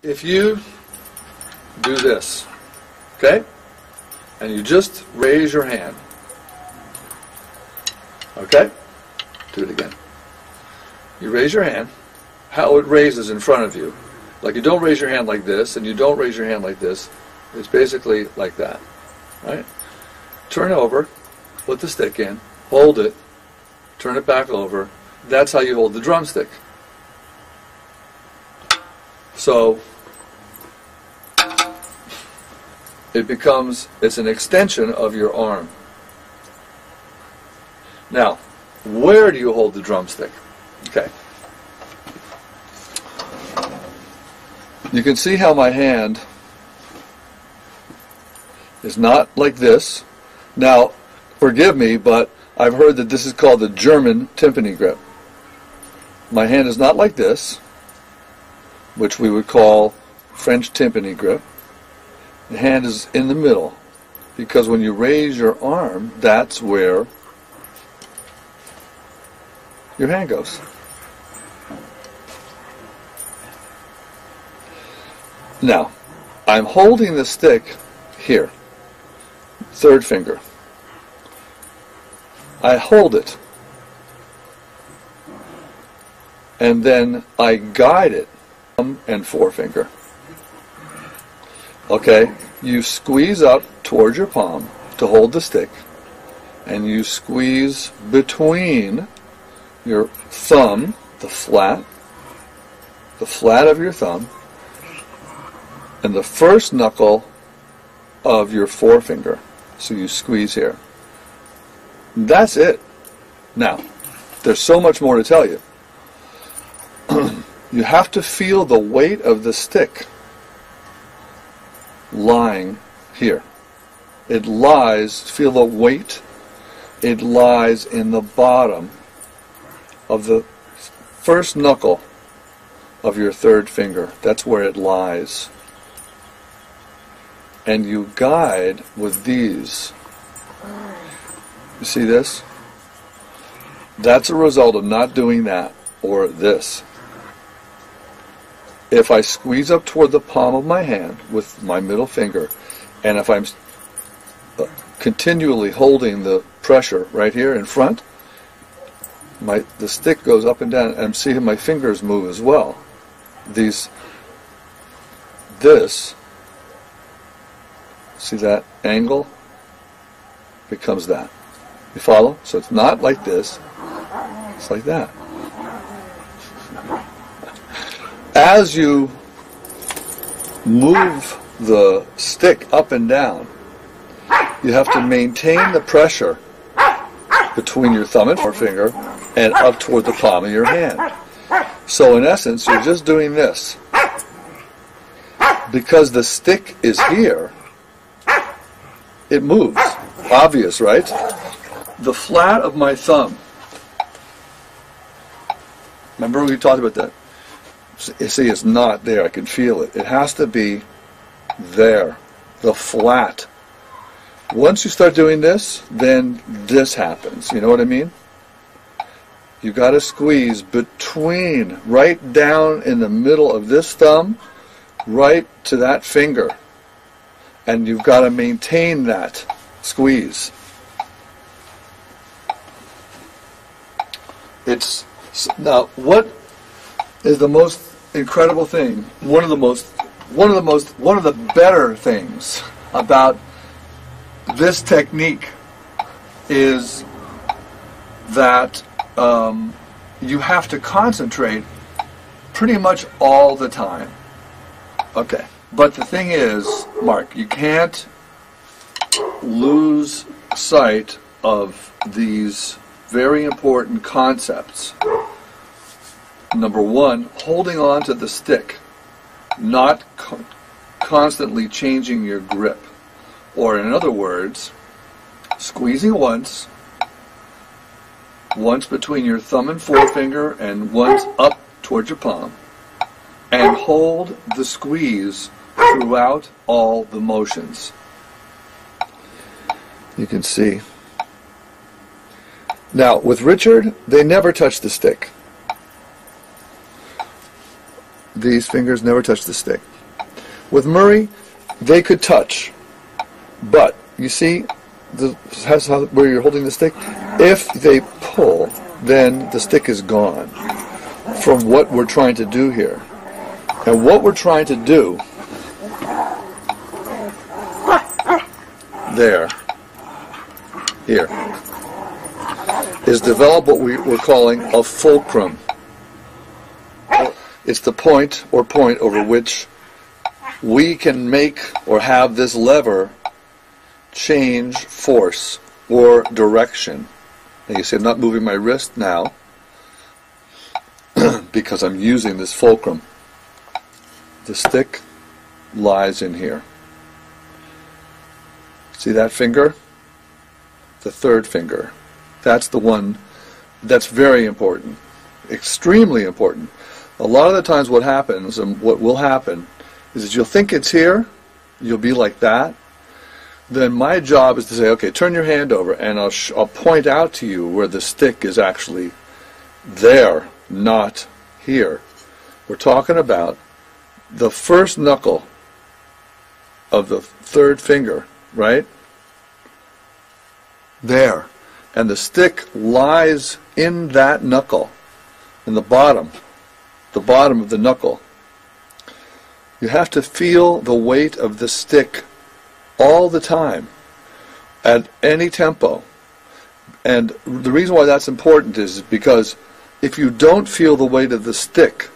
If you do this, okay, and you just raise your hand, okay, do it again. You raise your hand, how it raises in front of you. Like you don't raise your hand like this, and you don't raise your hand like this. It's basically like that, right? Turn over, put the stick in, hold it, turn it back over. That's how you hold the drumstick. So it's an extension of your arm. Now, where do you hold the drumstick? Okay. You can see how my hand is not like this. Now, forgive me, but I've heard that this is called the German timpani grip. My hand is not like this, which we would call French timpani grip. The hand is in the middle, because when you raise your arm, that's where your hand goes. Now, I'm holding the stick here, third finger. I hold it, and then I guide it, thumb and forefinger. Okay, you squeeze up towards your palm to hold the stick, and you squeeze between your thumb, the flat of your thumb, and the first knuckle of your forefinger. So you squeeze here. That's it. Now, there's so much more to tell you. You have to feel the weight of the stick lying here. It lies, feel the weight, it lies in the bottom of the first knuckle of your third finger. That's where it lies. And you guide with these. You see this? That's a result of not doing that, or this. If I squeeze up toward the palm of my hand with my middle finger, and if I'm continually holding the pressure right here in front, the stick goes up and down, and I'm seeing my fingers move as well. This, see that angle? Becomes that. You follow? So it's not like this, it's like that. As you move the stick up and down, you have to maintain the pressure between your thumb and forefinger and up toward the palm of your hand. So in essence, you're just doing this. Because the stick is here, it moves. Obvious, right? The flat of my thumb. Remember we talked about that? See, it's not there. I can feel it. It has to be there. The flat. Once you start doing this, then this happens. You know what I mean? You got to squeeze between, right down in the middle of this thumb, right to that finger. And you've got to maintain that squeeze. Now, what is the most incredible thing? One of the better things about this technique is that you have to concentrate pretty much all the time. Okay, but the thing is, Mark, you can't lose sight of these very important concepts. Number one, holding on to the stick, not constantly changing your grip. Or in other words, squeezing once between your thumb and forefinger, and once up towards your palm, and hold the squeeze throughout all the motions. You can see. Now, with Richard, they never touch the stick. these fingers never touch the stick. With Murray, they could touch, but you see where you're holding the stick? If they pull, then the stick is gone from what we're trying to do here. And what we're trying to do here, is develop what we're calling a fulcrum. It's the point over which we can make or have this lever change force or direction. And you see I'm not moving my wrist now because I'm using this fulcrum. The stick lies in here. See that finger? The third finger. That's the one that's very important. Extremely important. A lot of the times what happens, and what will happen, is that you'll think it's here, you'll be like that. Then my job is to say, okay, turn your hand over, and I'll point out to you where the stick is actually there, not here. We're talking about the first knuckle of the third finger, right? There. And the stick lies in that knuckle, in the bottom of the knuckle. You have to feel the weight of the stick all the time, at any tempo. And the reason why that's important is because if you don't feel the weight of the stick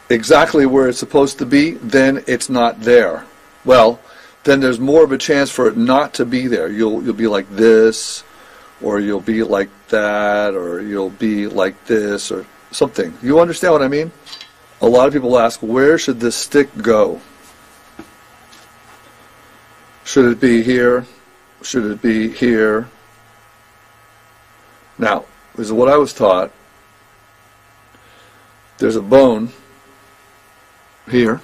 exactly where it's supposed to be, then it's not there. Well, then there's more of a chance for it not to be there. You'll be like this, or you'll be like that, or you'll be like this, or something. You understand what I mean? A lot of people ask, where should this stick go? Should it be here? Should it be here? Now, this is what I was taught. There's a bone here,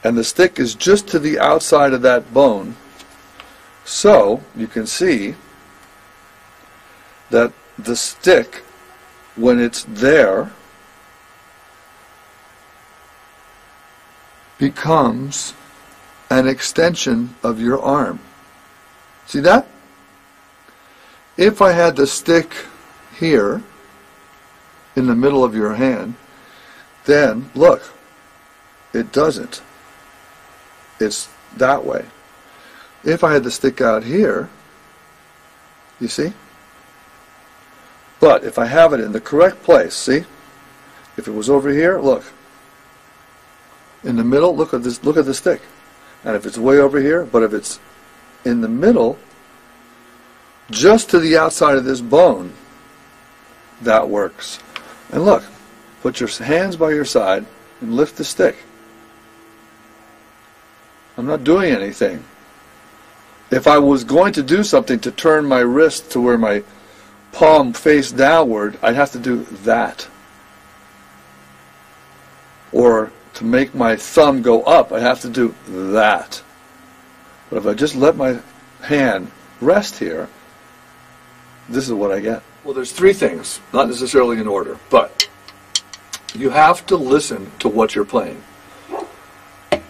and the stick is just to the outside of that bone. So, you can see that the stick, when it's there, becomes an extension of your arm. See that? If I had the stick here in the middle of your hand, then look, it doesn't. It's that way. If I had the stick out here, you see? But if I have it in the correct place, see? If it was over here, look. In the middle, look at this, look at the stick. And if it's way over here, but if it's in the middle, just to the outside of this bone, that works. And look, put your hands by your side and lift the stick. I'm not doing anything. If I was going to do something to turn my wrist to where my palm face downward, I'd have to do that. Or to make my thumb go up, I have to do that. But if I just let my hand rest here, this is what I get. Well, there's three things, not necessarily in order, but you have to listen to what you're playing.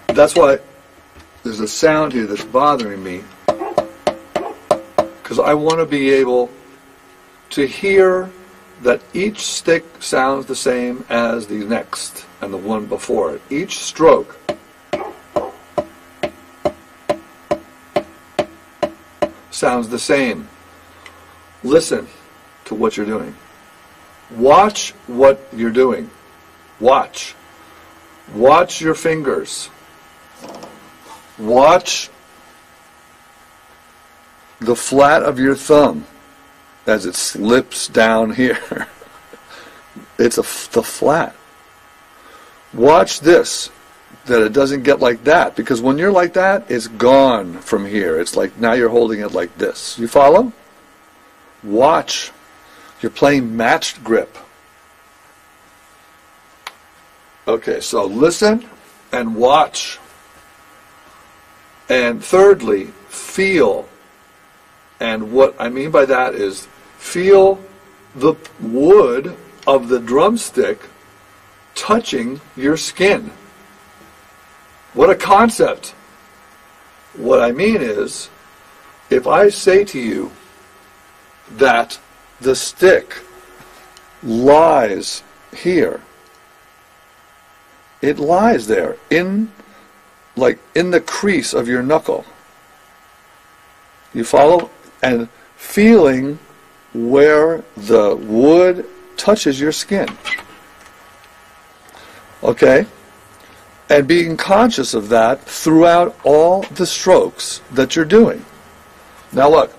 That's why there's a sound here that's bothering me, because I want to be able to hear that each stick sounds the same as the next and the one before it. Each stroke sounds the same. Listen to what you're doing. Watch what you're doing. Watch. Watch your fingers. Watch the flat of your thumb as it slips down here. It's the flat. Watch this, that it doesn't get like that, because when you're like that, it's gone from here. It's like now you're holding it like this. You follow? Watch. You're playing matched grip. Okay, so listen and watch. And thirdly, feel. And what I mean by that is feel the wood of the drumstick touching your skin. What a concept. What I mean is, if I say to you that the stick lies here, it lies there in the crease of your knuckle. You follow? And feeling where the wood touches your skin. Okay? And being conscious of that throughout all the strokes that you're doing. Now look,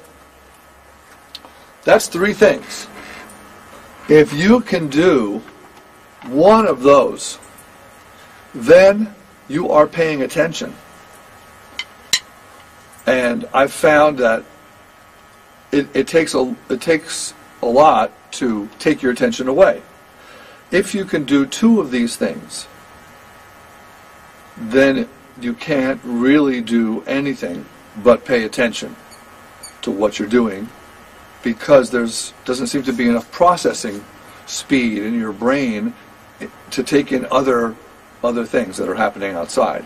that's 3 things. If you can do one of those, then you are paying attention. And I've found that it takes a lot to take your attention away. If you can do 2 of these things, then you can't really do anything but pay attention to what you're doing, because doesn't seem to be enough processing speed in your brain to take in other things that are happening outside.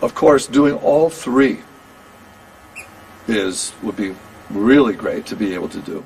Of course, doing all 3 would be really great to be able to do.